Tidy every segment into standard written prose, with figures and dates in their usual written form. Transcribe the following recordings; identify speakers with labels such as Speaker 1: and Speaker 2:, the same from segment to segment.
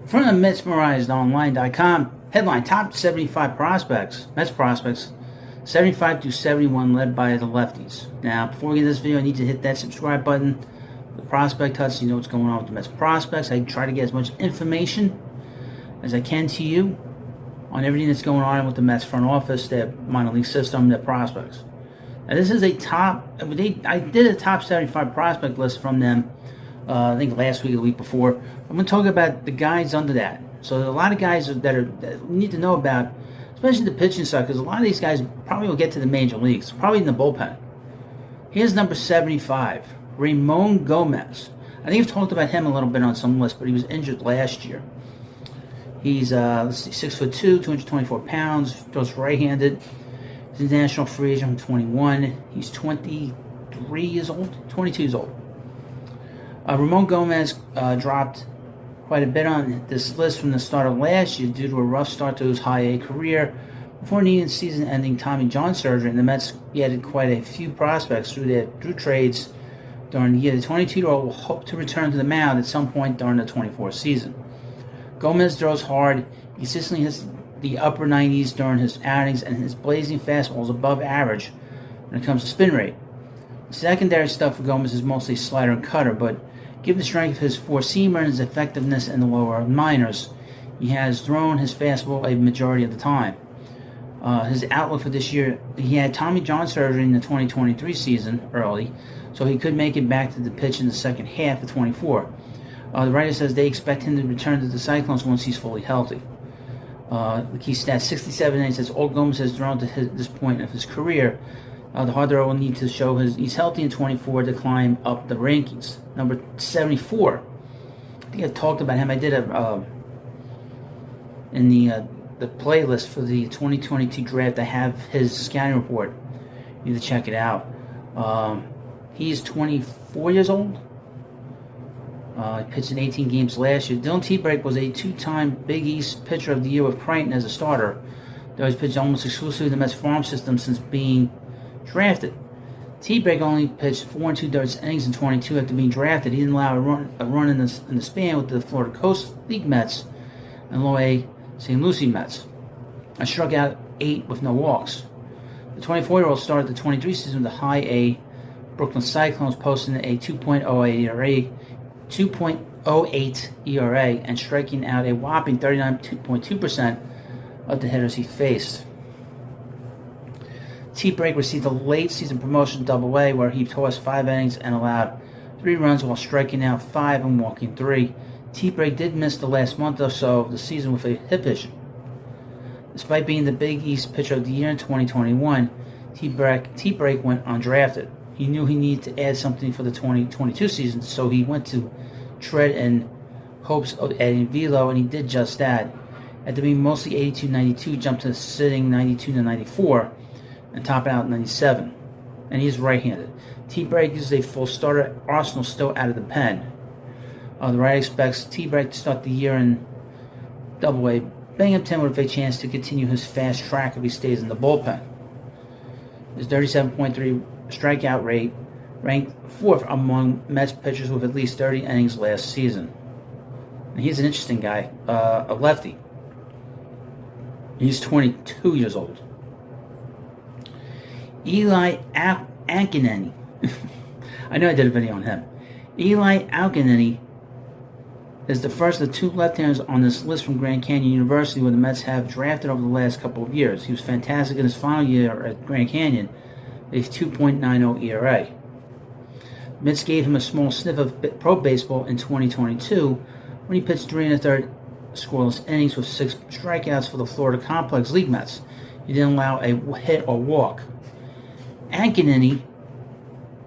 Speaker 1: From the MetsMemorizedOnline.com, headline: Top 75 prospects, Mets prospects, 75 to 71, led by the lefties. Now, before we get this video, I need to hit that subscribe button. The prospect hut, so you know what's going on with the Mets prospects. I try to get as much information as I can to you on everything that's going on with the Mets front office, their minor league system, their prospects. Now, this is a top. I did a top 75 prospect list from them. I think last week or the week before. I'm going to talk about the guys under that. So there are a lot of guys that we need to know about, especially the pitching side, because a lot of these guys probably will get to the major leagues, probably in the bullpen. Here's number 75, Ramone Gomez. I think I've talked about him a little bit on some lists, but he was injured last year. He's 6'2", 224 pounds, throws right-handed. He's a national free agent from 21. He's 23 years old, 22 years old. Ramone Gomez dropped quite a bit on this list from the start of last year due to a rough start to his high-A career. Before needing season-ending Tommy John surgery, and the Mets added quite a few prospects through trades during the year. The 22-year-old will hope to return to the mound at some point during the 24 season. Gomez throws hard, consistently hits the upper 90s during his outings, and his blazing fastball is above average when it comes to spin rate. The secondary stuff for Gomez is mostly slider and cutter, but given the strength of his four-seamer and his effectiveness in the lower minors, he has thrown his fastball a majority of the time. His outlook for this year, he had Tommy John surgery in the 2023 season early, so he could make it back to the pitch in the second half of 24. The writer says they expect him to return to the Cyclones once he's fully healthy. The key stat, 67 innings, says all Gomez has thrown to this point of his career. The harder will need to show he's healthy in 24 to climb up the rankings. Number 74. I think I talked about him. I did in the playlist for the 2022 draft. I have his scouting report. You need to check it out. He's 24 years old. He pitched in 18 games last year. Dylan T-Break was a two-time Big East Pitcher of the Year with Kranick as a starter. Though he's pitched almost exclusively in the Mets farm system since being drafted. T-Break only pitched 4 2/3 innings in 22 after being drafted. He didn't allow a run in the span with the Florida Coast League Mets and low-A St. Lucie Mets. I struck out 8 with no walks. The 24-year-old started the 23 season with the high-A Brooklyn Cyclones, posting a 2.08 ERA and striking out a whopping 39.2% of the hitters he faced. T-Break received a late season promotion to Double-A, where he tossed 5 innings and allowed 3 runs while striking out 5 and walking 3. T-Break did miss the last month or so of the season with a hip issue. Despite being the Big East Pitcher of the Year in 2021, T-Break went undrafted. He knew he needed to add something for the 2022 season, so he went to Tread in hopes of adding velo, and he did just that. After being mostly 82-92, jumped to sitting 92-94, and top out 97. And he's right-handed. T-Break is a full starter. Arsenal still out of the pen. The writer expects T-Break to start the year in Double-A. Binghamton would have a chance to continue his fast track if he stays in the bullpen. His 37.3 strikeout rate ranked 4th among Mets pitchers with at least 30 innings last season. And he's an interesting guy, a lefty. He's 22 years old. Eli Ankineni. I know I did a video on him. Eli Ankineni is the first of the 2 left-handers on this list from Grand Canyon University, where the Mets have drafted over the last couple of years. He was fantastic in his final year at Grand Canyon, with a 2.90 ERA. The Mets gave him a small sniff of pro baseball in 2022 when he pitched 3 1/3 scoreless innings with 6 strikeouts for the Florida Complex League Mets. He didn't allow a hit or walk. Ankineni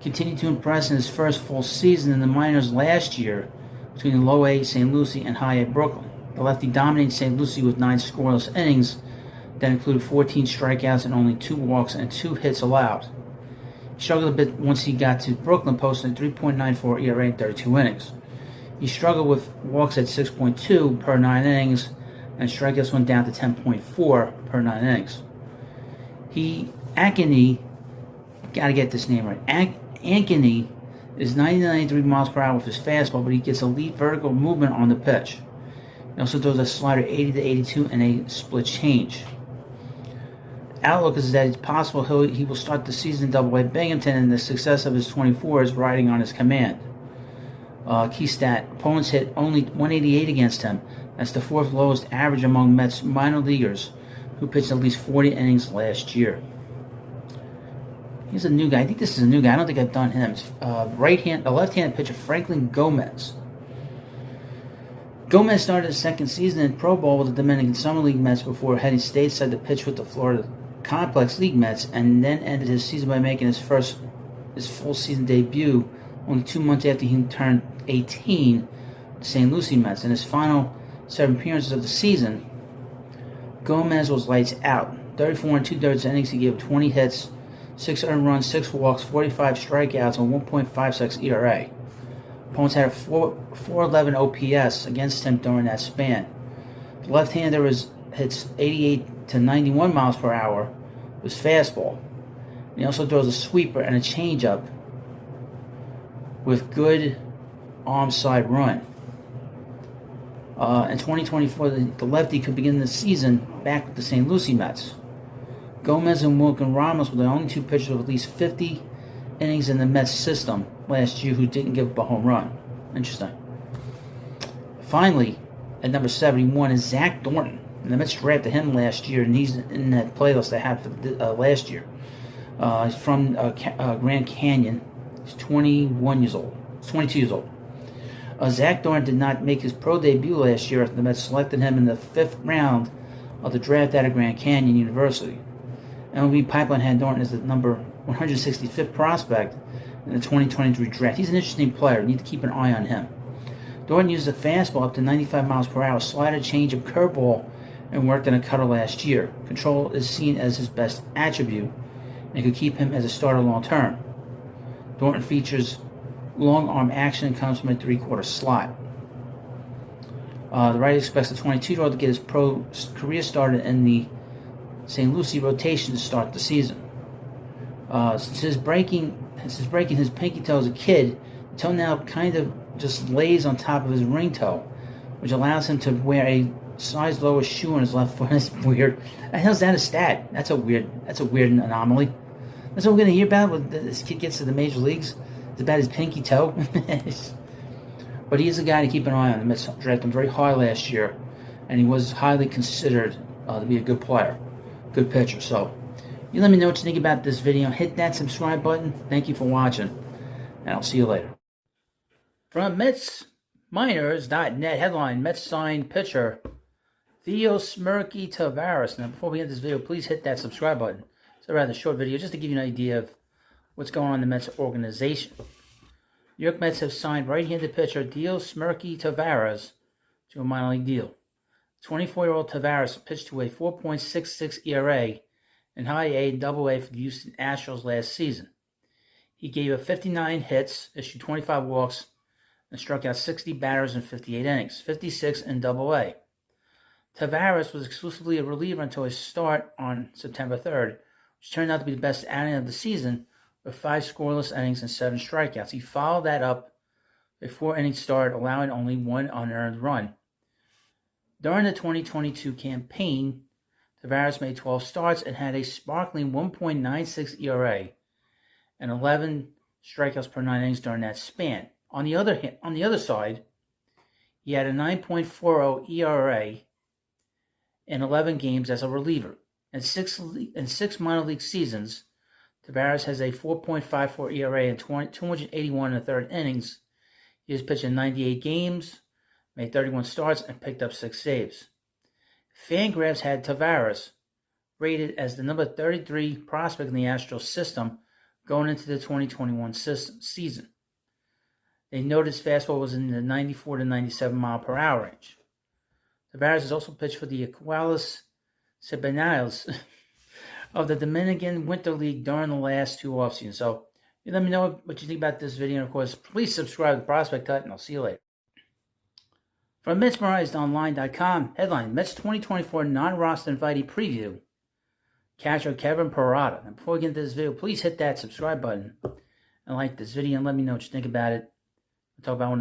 Speaker 1: continued to impress in his first full season in the minors last year between the low-A St. Lucie and high-A Brooklyn. The lefty dominated St. Lucie with 9 scoreless innings that included 14 strikeouts and only 2 walks and 2 hits allowed. He struggled a bit once he got to Brooklyn, posting a 3.94 ERA in 32 innings. He struggled with walks at 6.2 per 9 innings, and strikeouts went down to 10.4 per 9 innings. Ankeny, got to get this name right. Ankeny is 90 to 93 miles per hour with his fastball, but he gets elite vertical movement on the pitch. He also throws a slider 80 to 82 and a split change. Outlook is that it's possible he will start the season in Double-A Binghamton, and the success of his 24 is riding on his command. Key stat: opponents hit only 188 against him. That's the fourth lowest average among Mets minor leaguers who pitched at least 40 innings last year. He's a new guy. I think this is a new guy. I don't think I've done him. A left-handed pitcher, Kolten Gomez. Gomez started his second season in Pro Bowl with the Dominican Summer League Mets before heading stateside to pitch with the Florida Complex League Mets, and then ended his season by making his full season debut only 2 months after he turned 18 with the St. Lucie Mets. In his final 7 appearances of the season, Gomez was lights out. 34 and 2/3 innings, he gave 20 hits, 6 earned runs, 6 walks, 45 strikeouts, and 1.56 ERA. Opponents had a 4.11 OPS against him during that span. The left-hander hits 88 to 91 miles per hour with fastball. And he also throws a sweeper and a changeup with good arm side run. In 2024, the lefty could begin the season back with the St. Lucie Mets. Gomez and Wilkin Ramos were the only 2 pitchers with at least 50 innings in the Mets system last year who didn't give up a home run. Interesting. Finally, at number 71 is Zach Thornton. And the Mets drafted him last year, and he's in that playlist they had last year. He's from Grand Canyon. He's 21 years old. He's 22 years old. Zach Thornton did not make his pro debut last year after the Mets selected him in the 5th round of the draft out of Grand Canyon University. MLB Pipeline had Thornton as the number 165th prospect in the 2023 draft. He's an interesting player. You need to keep an eye on him. Thornton used a fastball up to 95 miles per hour, slider, changeup, curveball, and worked on a cutter last year. Control is seen as his best attribute and could keep him as a starter long term. Thornton features long arm action and comes from a 3/4 slot. The righty expects the 22-year-old to get his pro career started in the St. Lucie rotation to start the season. Since breaking his pinky toe as a kid, the toe now kind of just lays on top of his ring toe, which allows him to wear a size lower shoe on his left foot. That's weird. The hell's that a stat? That's a weird anomaly. That's what we're going to hear about when this kid gets to the major leagues. It's about his pinky toe. But he is a guy to keep an eye on. The Mets drafted him very high last year, and he was highly considered to be a good player, good pitcher. So, you let me know what you think about this video. Hit that subscribe button. Thank you for watching, and I'll see you later. From MetsMinors.net, headline: Mets signed pitcher Theo Tavaris. Now, before we end this video, please hit that subscribe button. It's a rather short video, just to give you an idea of what's going on in the Mets organization. New York Mets have signed right-handed pitcher Theo Tavaris to a minor league deal. 24-year-old Tavaris pitched to a 4.66 ERA in high A and Double A for the Houston Astros last season. He gave up 59 hits, issued 25 walks, and struck out 60 batters in 58 innings, 56 in Double A. Tavaris was exclusively a reliever until his start on September 3rd, which turned out to be the best outing of the season, with 5 scoreless innings and 7 strikeouts. He followed that up a 4-inning start, allowing only 1 unearned run. During the 2022 campaign, Tavaris made 12 starts and had a sparkling 1.96 ERA and 11 strikeouts per 9 innings during that span. On the other side, he had a 9.40 ERA in 11 games as a reliever. In six minor league seasons, Tavaris has a 4.54 ERA and 281 in the 3rd innings. He has pitched in 98 games, made 31 starts, and picked up 6 saves. Fangraphs had Tavaris rated as the number 33 prospect in the Astros system going into the 2021 season. They noted his fastball was in the 94 to 97 mile per hour range. Tavaris has also pitched for the Aqualis Cibanales of the Dominican Winter League during the last 2 offseasons. So, you let me know what you think about this video. And, of course, please subscribe to Prospect Hut, and I'll see you later. From MetsMemorizedOnline.com, headline: Mets 2024 non-roster invitee preview. Catcher Kevin Parada. And before we get into this video, please hit that subscribe button and like this video and let me know what you think about it. We'll talk about one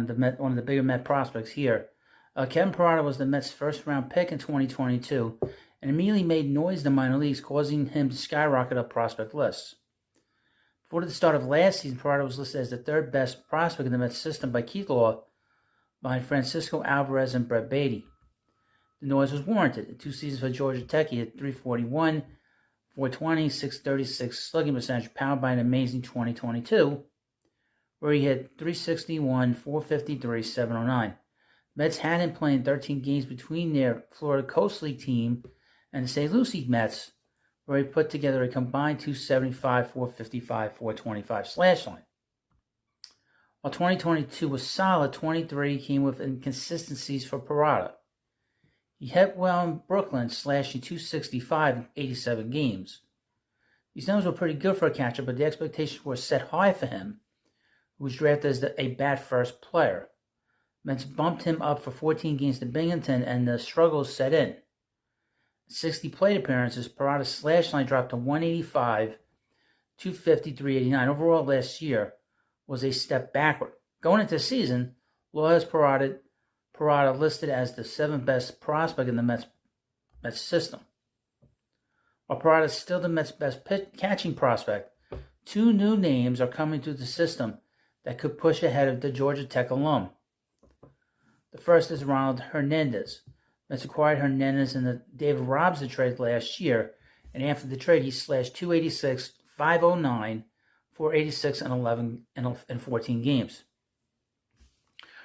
Speaker 1: of the bigger Met prospects here Kevin Parada was the Mets' first-round pick in 2022 and immediately made noise in the minor leagues, causing him to skyrocket up prospect lists. Before the start of last season, Parada was listed as the third best prospect in the Mets system by Keith Law, behind Francisco Alvarez and Brett Beatty. The noise was warranted. In 2 seasons for Georgia Tech, he hit .341, .420, .636 slugging percentage, powered by an amazing 2022, where he hit .361, .453, .709. Mets had him playing 13 games between their Florida Coast League team and the St. Lucie Mets, where he put together a combined .275, .455, .425 slash line. While 2022 was solid, 23 came with inconsistencies for Parada. He hit well in Brooklyn, slashing .265 in 87 games. These numbers were pretty good for a catcher, but the expectations were set high for him, who was drafted as a bat-first player. Mets bumped him up for 14 games to Binghamton, and the struggles set in. 60 plate appearances, Parada's slash line dropped to .185, .250, .389. Overall last year was a step backward. Going into the season, Law has Parada listed as the 7th best prospect in the Mets system. While Parada is still the Mets' best catching prospect, 2 new names are coming through the system that could push ahead of the Georgia Tech alum. The first is Ronald Hernandez. Mets acquired Hernandez in the David Robson trade last year, and after the trade, he slashed .286, .509, .486 in 11 and 14 games.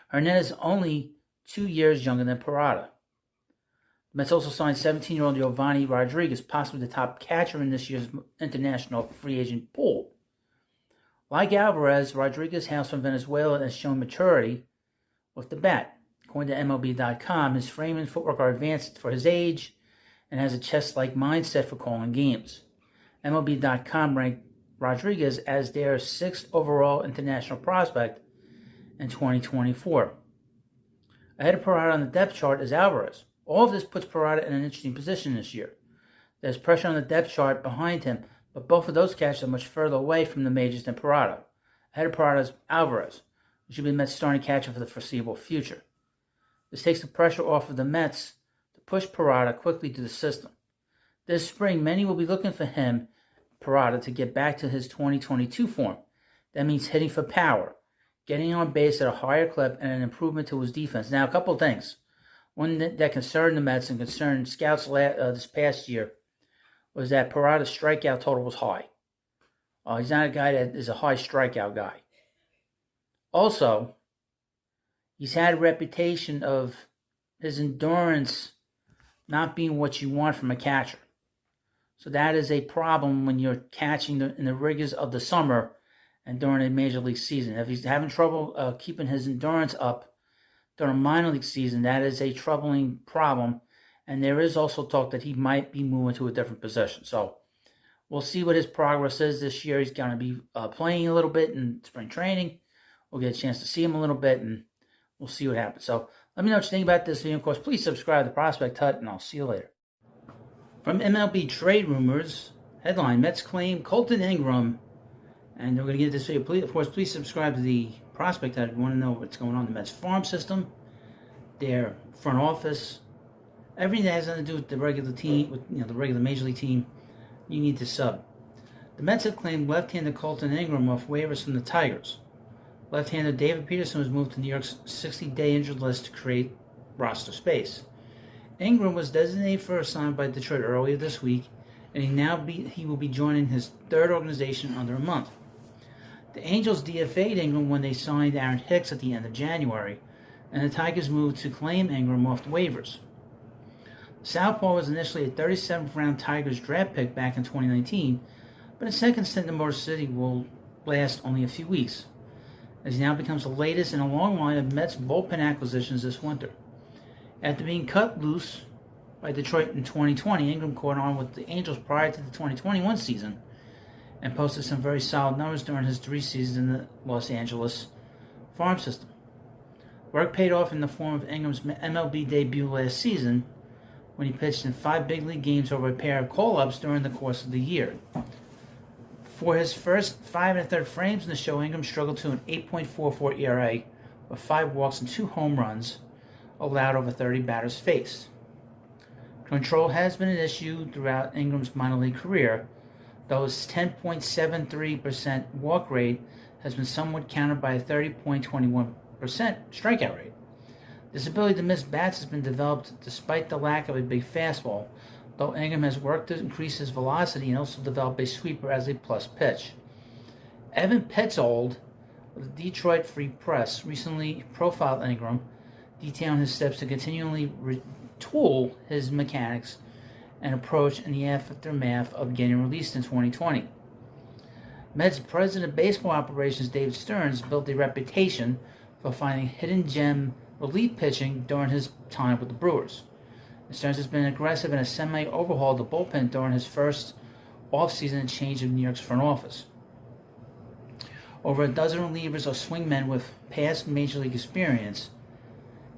Speaker 1: Hernandez is only 2 years younger than Parada. The Mets also signed 17-year-old Giovanni Rodriguez, possibly the top catcher in this year's international free agent pool. Like Alvarez, Rodriguez hails from Venezuela and has shown maturity with the bat. According to MLB.com, his frame and footwork are advanced for his age and has a chess-like mindset for calling games. MLB.com ranked Rodriguez as their 6th overall international prospect in 2024. Ahead of Parada on the depth chart is Alvarez. All of this puts Parada in an interesting position this year. There's pressure on the depth chart behind him, but both of those catchers are much further away from the majors than Parada. Ahead of Parada is Alvarez, who should be the Mets' starting catcher for the foreseeable future. This takes the pressure off of the Mets to push Parada quickly to the system. This spring, many will be looking for him, Parada, to get back to his 2022 form. That means hitting for power, getting on base at a higher clip, and an improvement to his defense. Now, a couple of things. One that concerned the Mets and concerned scouts this past year was that Parada's strikeout total was high. He's not a guy that is a high strikeout guy. Also, he's had a reputation of his endurance not being what you want from a catcher. So that is a problem when you're catching in the rigors of the summer and during a major league season. If he's having trouble keeping his endurance up during a minor league season, that is a troubling problem. And there is also talk that he might be moving to a different position. So we'll see what his progress is this year. He's going to be playing a little bit in spring training. We'll get a chance to see him a little bit, and we'll see what happens. So let me know what you think about this video. Of course, please subscribe to Prospect Hut, and I'll see you later. From MLB Trade Rumors, headline, Mets claim Kolten Ingram. And we're going to get this video. Please, of course, please subscribe to the Prospect Hut if you want to know what's going on in the Mets farm system, their front office, everything that has nothing to do with the regular team, with the regular Major League team. You need to sub. The Mets have claimed left-hander Kolten Ingram off waivers from the Tigers. Left-hander David Peterson was moved to New York's 60-day injured list to create roster space. Ingram was designated for assignment by Detroit earlier this week, and he will be joining his 3rd organization under a month. The Angels DFA'd Ingram when they signed Aaron Hicks at the end of January, and the Tigers moved to claim Ingram off the waivers. Southpaw was initially a 37th round Tigers draft pick back in 2019, but his second stint in Motor City will last only a few weeks, as he now becomes the latest in a long line of Mets bullpen acquisitions this winter. After being cut loose by Detroit in 2020, Ingram caught on with the Angels prior to the 2021 season and posted some very solid numbers during his 3 seasons in the Los Angeles farm system. Work paid off in the form of Ingram's MLB debut last season, when he pitched in 5 big league games over a pair of call-ups during the course of the year. For his first 5 1/3 frames in the show, Ingram struggled to an 8.44 ERA with 5 walks and 2 home runs, allowed over 30 batters faced. Control has been an issue throughout Ingram's minor league career, though his 10.73% walk rate has been somewhat countered by a 30.21% strikeout rate. This ability to miss bats has been developed despite the lack of a big fastball, though Ingram has worked to increase his velocity and also develop a sweeper as a plus pitch. Evan Petzold of the Detroit Free Press recently profiled Ingram, detailing his steps to continually retool his mechanics and approach in the aftermath of getting released in 2020. Mets president of baseball operations David Stearns built a reputation for finding hidden gem relief pitching during his time with the Brewers. Stearns has been aggressive in a semi-overhaul of the bullpen during his first offseason change of New York's front office. Over a dozen relievers or swingmen with past major league experience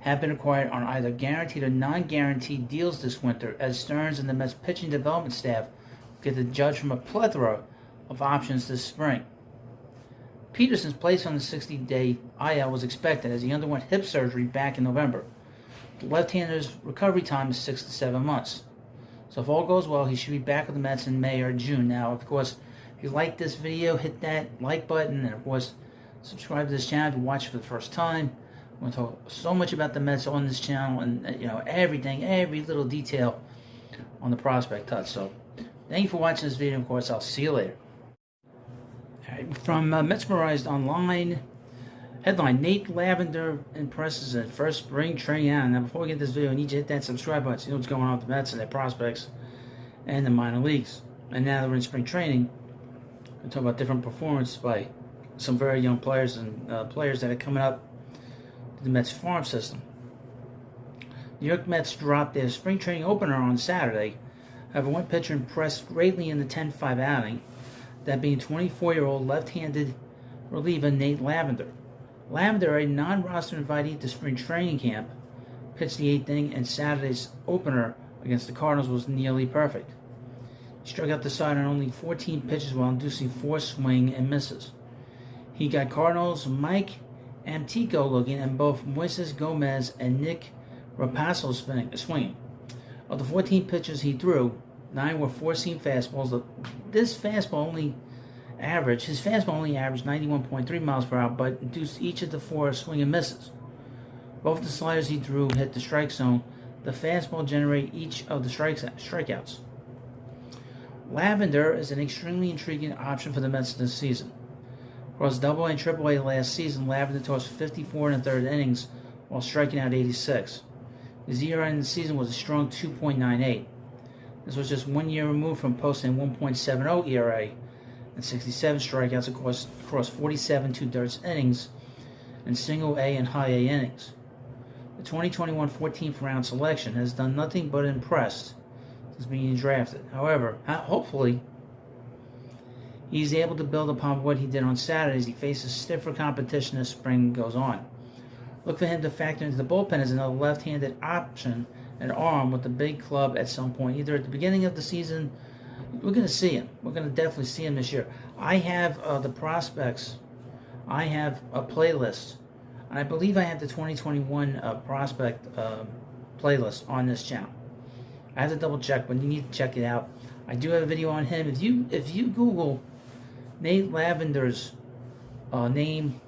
Speaker 1: have been acquired on either guaranteed or non-guaranteed deals this winter, as Stearns and the Mets pitching development staff get to judge from a plethora of options this spring. Peterson's place on the 60-day IL was expected as he underwent hip surgery back in November. The left-hander's recovery time is 6 to 7 months. So if all goes well, he should be back with the Mets in May or June. Now, of course, if you like this video, hit that like button, and of course, subscribe to this channel if you watch it for the first time. I'm going to talk so much about the Mets on this channel, and everything, every little detail on the prospect touch. So, thank you for watching this video. Of course, I'll see you later. All right, from Mesmerized Online, headline: Nate Lavender impresses at first spring training. Now, before we get this video, I need you to hit that subscribe button so you know what's going on with the Mets and their prospects and the minor leagues. And now that we're in spring training, we'll talk about different performance by some very young players and players that are coming up to the Mets farm system. New York Mets dropped their spring training opener on Saturday. However, one pitcher impressed greatly in the 10-5 outing, that being 24-year-old left-handed reliever Nate Lavender. Lavender, a non-roster invitee to spring training camp, pitched the 8th inning, and Saturday's opener against the Cardinals was nearly perfect. He struck out the side on only 14 pitches while inducing 4 swing and misses. He got Cardinals' Mike Amtico looking, and both Ramone Gomez and Nick Rapasso swinging. Of the 14 pitches he threw, 9 were four-seam fastballs. His fastball only averaged 91.3 miles per hour, but induced each of the 4 swing and misses. Both the sliders he threw hit the strike zone. The fastball generated each of the strikeouts. Lavender is an extremely intriguing option for the Mets this season. Across AA and AAA last season, Lavender tossed 54 in the 3rd innings while striking out 86. His ERA in the season was a strong 2.98. This was just 1 year removed from posting 1.70 ERA and 67 strikeouts across 47 2/3 innings and single A and high A innings. The 2021 14th round selection has done nothing but impressed since being drafted. However, hopefully, he's able to build upon what he did on Saturday as he faces stiffer competition as spring goes on. Look for him to factor into the bullpen as another left-handed option and arm with the big club at some point, either at the beginning of the season. We're going to see him. We're going to definitely see him this year. I have the prospects. I have a playlist. And I believe I have the 2021 prospect playlist on this channel. I have to double check, but you need to check it out. I do have a video on him. If you Google Nate Lavender's name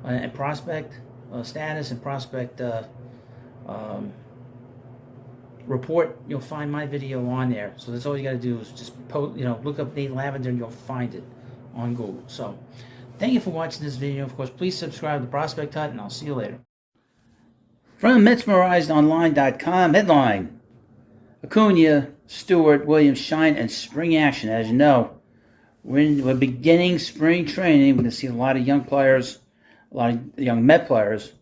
Speaker 1: and prospect status and prospect report, you'll find my video on there. So that's all you got to do is just look up Nate Lavender and you'll find it on Google. So thank you for watching this video. Of course, please subscribe to Prospect Hut, and I'll see you later. From MetsmerizedOnline.com, headline: Acuna, Stewart, Williams, Shine, and spring action. As you know, we're beginning spring training. We're going to see a lot of young players, a lot of young Met players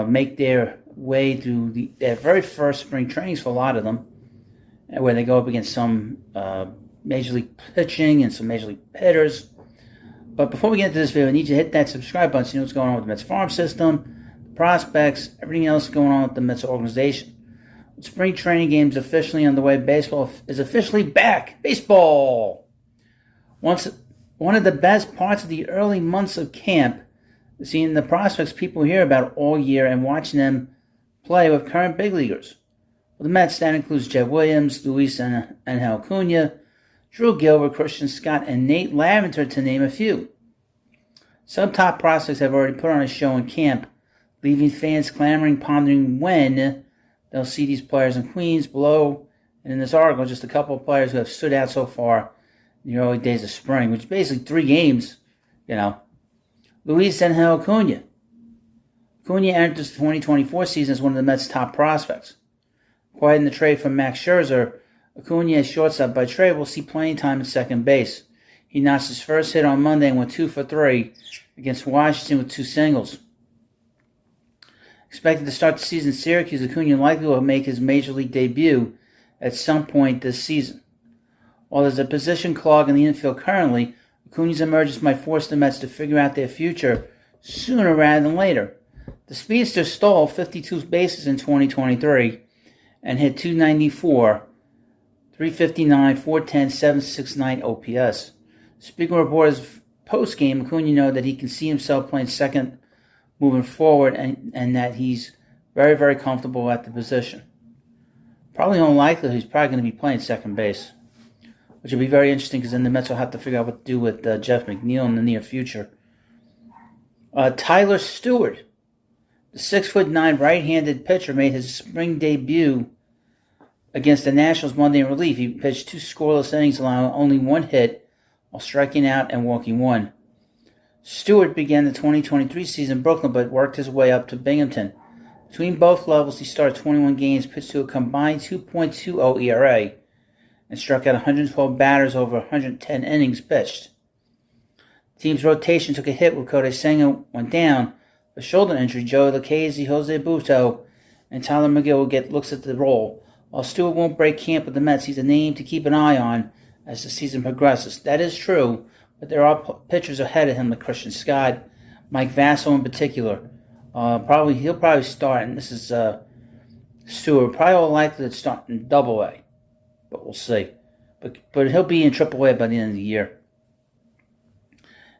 Speaker 1: make their way through their very first spring trainings for a lot of them, where they go up against some Major League pitching and some Major League hitters. But before we get into this video, I need you to hit that subscribe button so you know what's going on with the Mets farm system, the prospects, everything else going on with the Mets organization. With spring training games officially underway, baseball is officially back. Baseball! One of the best parts of the early months of camp is seeing the prospects people hear about all year and watching them play with current big leaguers. For the Mets, that includes Jet Williams, Luis Angel Acuna, Drew Gilbert, Christian Scott, and Nate Lavender, to name a few. Some top prospects have already put on a show in camp, leaving fans clamoring, pondering when they'll see these players in Queens. Below, and in this article, just a couple of players who have stood out so far in the early days of spring, which is basically 3 games, Luis Angel Acuna. Acuna enters the 2024 season as one of the Mets' top prospects. Acquired in the trade from Max Scherzer, Acuna, as shortstop by trade, will see playing time at second base. He notched his first hit on Monday and went 2 for 3 against Washington with 2 singles. Expected to start the season in Syracuse, Acuna likely will make his major league debut at some point this season. While there's a position clog in the infield currently, Acuna's emergence might force the Mets to figure out their future sooner rather than later. The speedster stole 52 bases in 2023 and hit .294, .359, .410, .769 OPS. Speaking of reporters post-game, Acuna noted that he can see himself playing second moving forward and that he's very, very comfortable at the position. Probably unlikely he's probably going to be playing second base, which will be very interesting because then the Mets will have to figure out what to do with Jeff McNeil in the near future. Tyler Stewart, the 6'9" right-handed pitcher, made his spring debut against the Nationals Monday in relief. He pitched 2 scoreless innings, allowing only 1 hit while striking out and walking 1. Stewart began the 2023 season in Brooklyn, but worked his way up to Binghamton. Between both levels, he started 21 games, pitched to a combined 2.20 ERA, and struck out 112 batters over 110 innings pitched. The team's rotation took a hit when Kodai Senga went down. A shoulder injury, Joe Lucchesi, Jose Butto, and Tyler McGill will get looks at the role. While Stewart won't break camp with the Mets, he's a name to keep an eye on as the season progresses. That is true, but there are pitchers ahead of him like Christian Scott, Mike Vasso in particular. He'll probably start, and this is Stewart, probably all likely to start in Double-A, but we'll see. But he'll be in Triple-A by the end of the year.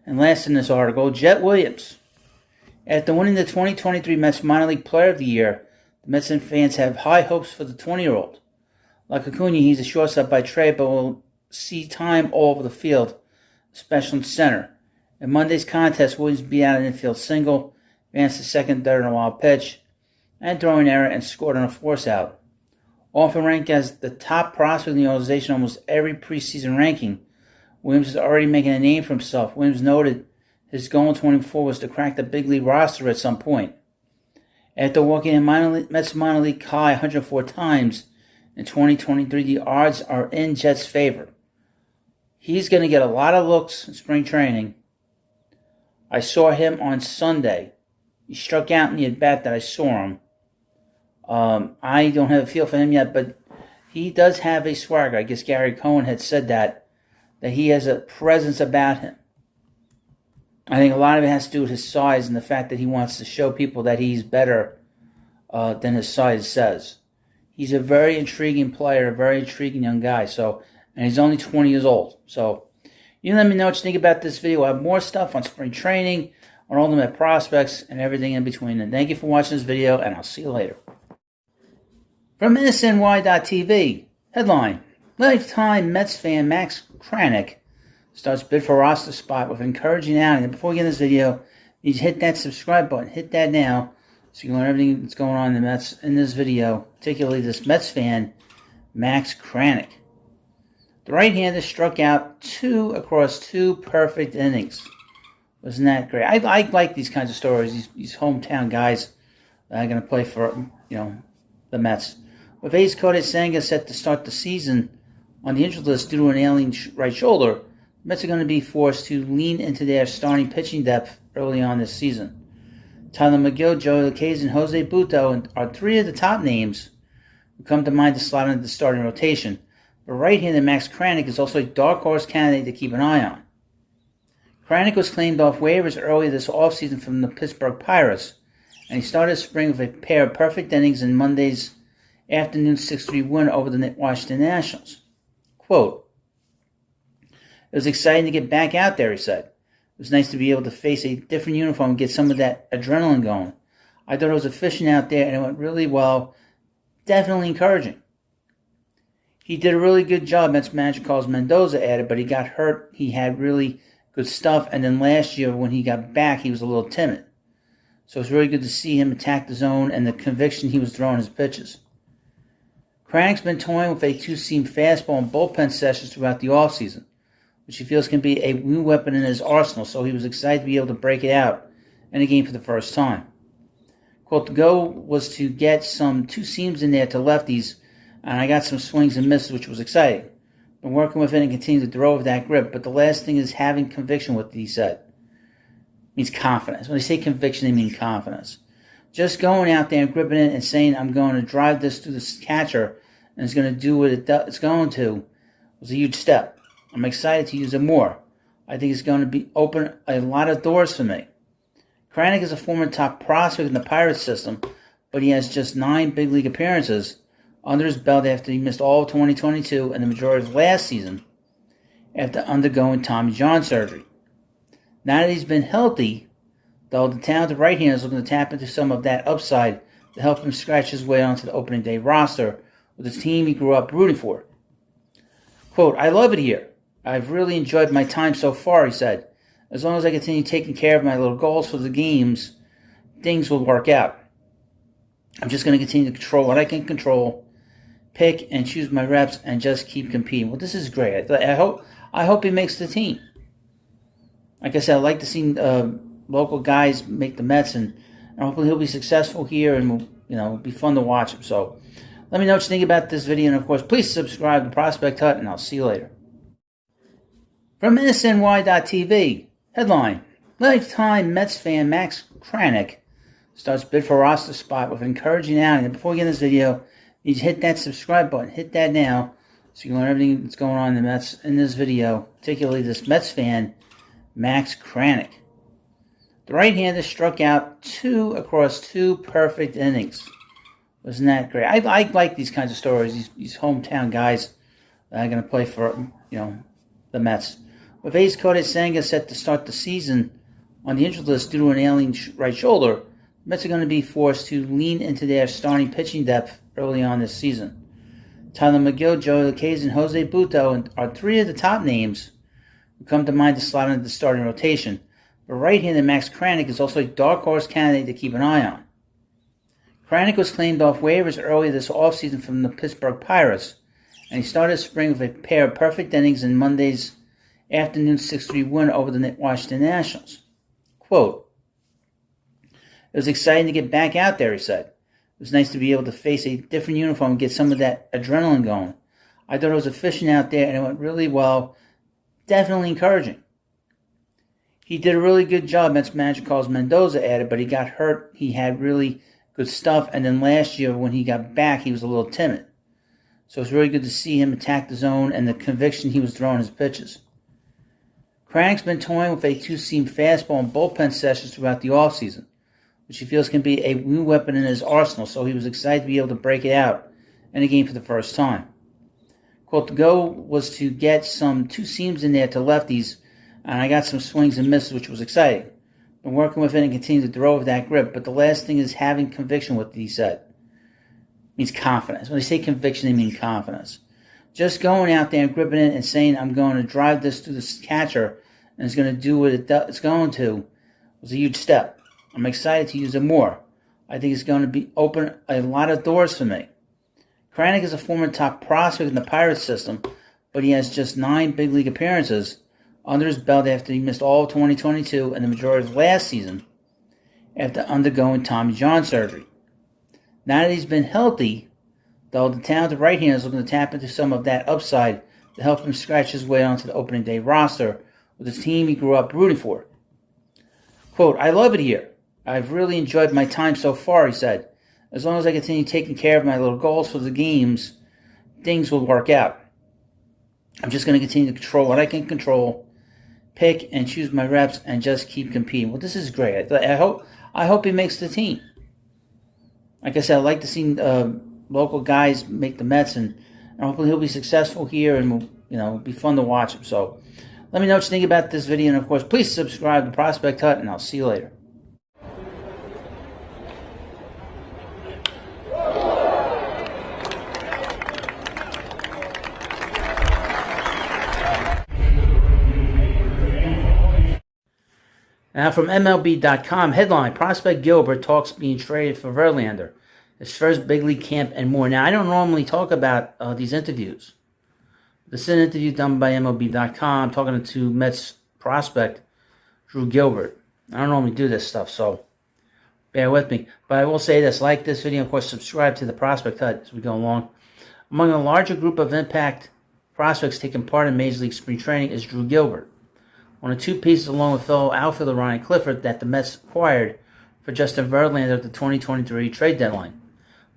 Speaker 1: And last in this article, Jet Williams. After winning the 2023 Mets Minor League Player of the Year, the Mets and fans have high hopes for the 20-year-old. Like Acuna, he's a shortstop by trade, but will see time all over the field, especially in center. In Monday's contest, Williams beat out an infield single, advanced to second, third, and a wild pitch, and throwing error, and scored on a force out. Often ranked as the top prospect in the organization almost every preseason ranking, Williams is already making a name for himself. Williams noted his goal in 24 was to crack the big league roster at some point. After walking in Mets minor league high 104 times in 2023, the odds are in Jets' favor. He's going to get a lot of looks in spring training. I saw him on Sunday. He struck out in the at-bat that I saw him. I don't have a feel for him yet, but he does have a swagger. I guess Gary Cohen had said that he has a presence about him. I think a lot of it has to do with his size and the fact that he wants to show people that he's better than his size says. He's a very intriguing player, a very intriguing young guy. And he's only 20 years old. So you let me know what you think about this video. I have more stuff on spring training, on all the Met prospects, and everything in between. And thank you for watching this video, and I'll see you later. From SNY.TV, headline, lifetime Mets fan Max Kranick starts bid for roster spot with encouraging outing. And before we get in this video, you hit that subscribe button. Hit that now so you can learn everything that's going on in the Mets in this video, particularly this Mets fan, Max Kranick. The right-hander struck out 2 across 2 perfect innings. Wasn't that great? I like these kinds of stories, these hometown guys that are going to play for, the Mets. With ace Kodai Senga set to start the season on the injured list due to an ailing right shoulder, the Mets are going to be forced to lean into their starting pitching depth early on this season. Tyler McGill, Joe Lucchesi, and Jose Butto are 3 of the top names who come to mind to slot into the starting rotation. But right-hander Max Kranick is also a dark horse candidate to keep an eye on. Kranick was claimed off waivers earlier this offseason from the Pittsburgh Pirates, and he started spring with a pair of perfect innings in Monday's afternoon 6-3 win over the Washington Nationals. Quote, "It was exciting to get back out there," he said. "It was nice to be able to face a different uniform and get some of that adrenaline going. I thought it was efficient out there, and it went really well. Definitely encouraging. He did a really good job. Mets manager Carlos Mendoza added, but he got hurt. He had really good stuff, and then last year when he got back, he was a little timid. So it's really good to see him attack the zone and the conviction he was throwing his pitches. Kranick's been toying with a two-seam fastball in bullpen sessions throughout the offseason, which he feels can be a new weapon in his arsenal, so he was excited to be able to break it out in a game for the first time. Quote, the goal was to get some two seams in there to lefties, and I got some swings and misses, which was exciting. Been working with it and continue to throw with that grip, but the last thing is having conviction with it, he said. It means confidence. When they say conviction, they mean confidence. Just going out there and gripping it and saying, I'm going to drive this through the catcher, and it's going to do what it's going to, was a huge step. I'm excited to use it more. I think it's going to open a lot of doors for me. Kranick is a former top prospect in the Pirates system, but he has just 9 big league appearances under his belt after he missed all of 2022 and the majority of last season after undergoing Tommy John surgery. Now that he's been healthy, though, the talented right-hander is looking to tap into some of that upside to help him scratch his way onto the opening day roster with the team he grew up rooting for. Quote, I love it here. I've really enjoyed my time so far, he said. As long as I continue taking care of my little goals for the games, things will work out. I'm just going to continue to control what I can control, pick and choose my reps, and just keep competing. Well, this is great. I hope he makes the team. Like I said, I like to see local guys make the Mets, and hopefully he'll be successful here, and it'll be fun to watch him. So let me know what you think about this video, and of course, please subscribe to Prospect Hut, and I'll see you later. From SNY.TV, headline, lifetime Mets fan Max Kranick starts bid for roster spot with an encouraging outing. And before we get in this video, you need to hit that subscribe button. Hit that now so you can learn everything that's going on in the Mets in this video, particularly this Mets fan, Max Kranick. The right-hander struck out 2 across 2 perfect innings. Wasn't that great? I like these kinds of stories, these hometown guys that are going to play for, the Mets. With ace Kodai Senga set to start the season on the injured list due to an ailing right shoulder, the Mets are going to be forced to lean into their starting pitching depth early on this season. Tyler McGill, Joey Lucchesi, and Jose Butto are 3 of the top names who come to mind to slot into the starting rotation. But right-hander Max Kranick is also a dark horse candidate to keep an eye on. Kranick was claimed off waivers earlier this offseason from the Pittsburgh Pirates, and he started spring with a pair of perfect innings in Monday's afternoon 6-3 win over the Washington Nationals. Quote, it was exciting to get back out there, he said. It was nice to be able to face a different uniform and get some of that adrenaline going. I thought it was efficient out there, and it went really well. Definitely encouraging. He did a really good job. Mets manager Carlos Mendoza added, but he got hurt. He had really good stuff, and then last year when he got back, he was a little timid. So it's really good to see him attack the zone and the conviction he was throwing his pitches. Kranick's been toying with a two-seam fastball in bullpen sessions throughout the offseason, which he feels can be a new weapon in his arsenal, so he was excited to be able to break it out in a game for the first time. Quote, the goal was to get some two seams in there to lefties, and I got some swings and misses, which was exciting. Been working with it and continue to throw with that grip, but the last thing is having conviction with it, he said. It means confidence. When they say conviction, they mean confidence. Just going out there and gripping it and saying, I'm going to drive this through the catcher, and it's going to do what it's going to, was a huge step. I'm excited to use it more. I think it's going to open a lot of doors for me. Kranick is a former top prospect in the Pirates system, but he has just 9 big league appearances under his belt after he missed all of 2022 and the majority of last season after undergoing Tommy John surgery. Now that he's been healthy, though, the talented right-hander is looking to tap into some of that upside to help him scratch his way onto the opening day roster with the team he grew up rooting for. Quote, I love it here. I've really enjoyed my time so far, he said. As long as I continue taking care of my little goals for the games, things will work out. I'm just going to continue to control what I can control, pick and choose my reps, and just keep competing. Well, this is great. I hope he makes the team. Like I said, I like to see local guys make the Mets, and hopefully he'll be successful here, and it'll be fun to watch him. So let me know what you think about this video, and of course, please subscribe to Prospect Hut, and I'll see you later. Now from MLB.com, headline, prospect Gilbert talks being traded for Verlander, his first big league camp and more. Now, I don't normally talk about these interviews. This is an interview done by MLB.com talking to Mets prospect Drew Gilbert. I don't normally do this stuff, so bear with me. But I will say this, like this video, of course, subscribe to the Prospect Hut as we go along. Among a larger group of impact prospects taking part in Major League Spring Training is Drew Gilbert, one of two pieces along with fellow outfielder Ryan Clifford that the Mets acquired for Justin Verlander at the 2023 trade deadline.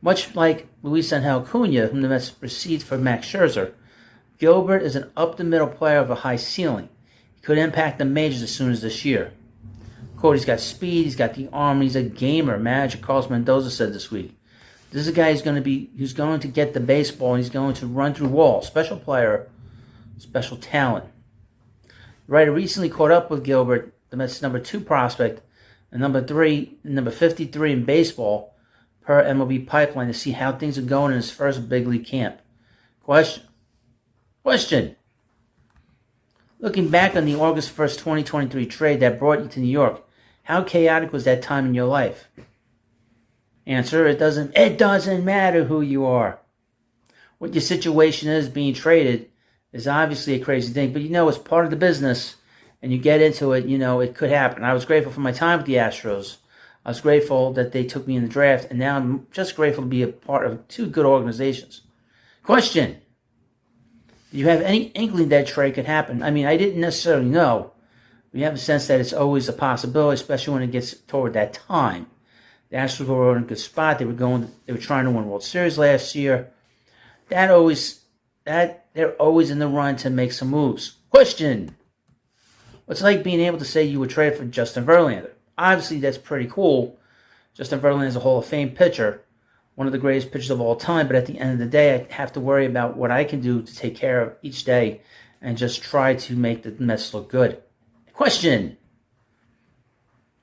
Speaker 1: Much like Luis Angel Acuna, whom the Mets received for Max Scherzer, Gilbert is an up-the-middle player of a high ceiling. He could impact the majors as soon as this year. Quote, he's got speed, he's got the arm, he's a gamer, manager Carlos Mendoza said this week. This is a guy who's going to get the baseball and he's going to run through walls. Special player, special talent. The writer recently caught up with Gilbert, the Mets' number 2 prospect, and number 53 in baseball, per MLB Pipeline, to see how things are going in his first big league camp. Question. Looking back on the August 1st, 2023 trade that brought you to New York, how chaotic was that time in your life? Answer, it doesn't matter who you are. What your situation is being traded is obviously a crazy thing, but it's part of the business, and you get into it, it could happen. I was grateful for my time with the Astros. I was grateful that they took me in the draft, and now I'm just grateful to be a part of 2 good organizations. Question. Do you have any inkling that trade could happen? I mean, I didn't necessarily know. We have a sense that it's always a possibility, especially when it gets toward that time. The Astros were in a good spot. They were trying to win World Series last year. They're always in the run to make some moves. Question. What's it like being able to say you were traded for Justin Verlander? Obviously, that's pretty cool. Justin Verlander is a Hall of Fame pitcher, one of the greatest pitchers of all time, but at the end of the day, I have to worry about what I can do to take care of each day and just try to make the Mets look good. Question.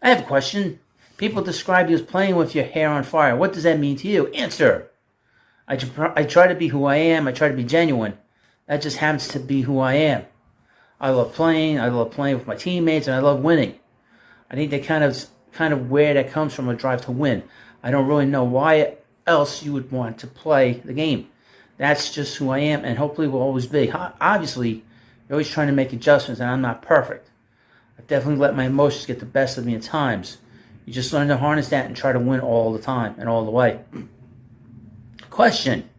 Speaker 1: I have a question. People describe you as playing with your hair on fire. What does that mean to you? Answer. I try to be who I am. I try to be genuine. That just happens to be who I am. I love playing. I love playing with my teammates, and I love winning. I think that kind of where that comes from, a drive to win. I don't really know why else you would want to play the game. That's just who I am, and hopefully will always be. Obviously, you're always trying to make adjustments, and I'm not perfect. I definitely let my emotions get the best of me at times. You just learn to harness that and try to win all the time and all the way. Question.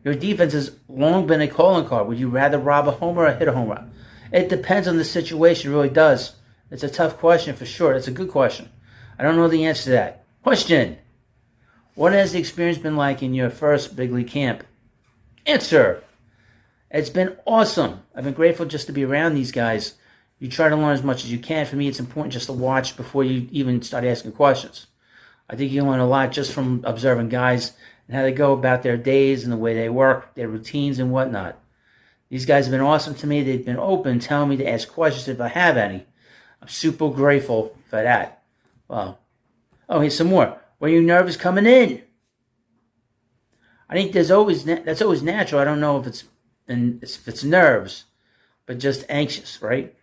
Speaker 1: Your defense has long been a calling card. Would you rather rob a homer or hit a home run? It depends on the situation. It really does. It's a tough question for sure. It's a good question. I don't know the answer to that. Question. What has the experience been like in your first big league camp? Answer. It's been awesome. I've been grateful just to be around these guys. You try to learn as much as you can. For me, it's important just to watch before you even start asking questions. I think you learn a lot just from observing guys and how they go about their days and the way they work, their routines and whatnot. These guys have been awesome to me. They've been open, telling me to ask questions if I have any. I'm super grateful for that. Wow. Oh, here's some more. Were you nervous coming in? I think that's always natural. I don't know if it's nerves, but just anxious, right?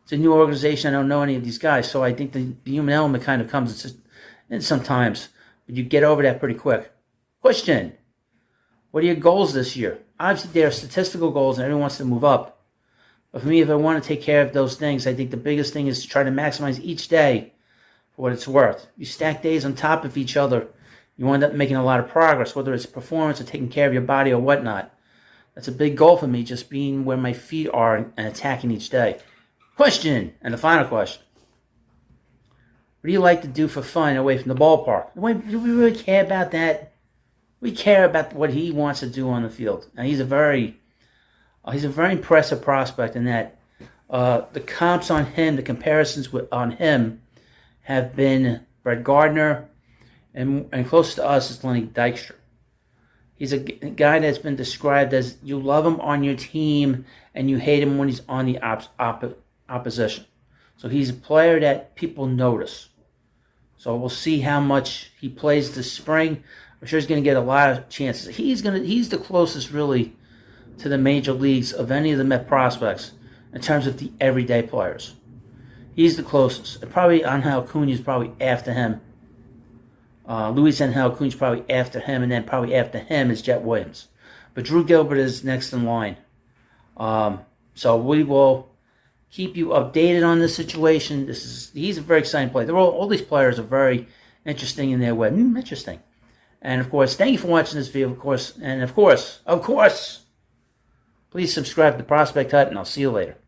Speaker 1: It's a new organization. I don't know any of these guys, so I think the human element kind of comes in sometimes, but you get over that pretty quick. Question. What are your goals this year? Obviously, there are statistical goals, and everyone wants to move up. But for me, if I want to take care of those things, I think the biggest thing is to try to maximize each day for what it's worth. You stack days on top of each other, you end up making a lot of progress, whether it's performance or taking care of your body or whatnot. That's a big goal for me, just being where my feet are and attacking each day. Question, and the final question. What do you like to do for fun away from the ballpark? Do we really care about that? We care about what he wants to do on the field. Now, he's a very impressive prospect in that the comps on him, the comparisons on him have been Brett Gardner, and close to us is Lenny Dykstra. He's a guy that's been described as you love him on your team and you hate him when he's on the opposition. So he's a player that people notice. So we'll see how much he plays this spring. I'm sure he's going to get a lot of chances. He's the closest really to the major leagues of any of the Met prospects in terms of the everyday players. He's the closest. Probably Angel Acuna is probably after him. Luis Angel Acuna is probably after him, and then probably after him is Jet Williams. But Drew Gilbert is next in line. So we will keep you updated on this situation. He's a very exciting player. All these players are very interesting in their way. Interesting. And of course, thank you for watching this video, of course. And of course, please subscribe to Prospect Hut, and I'll see you later.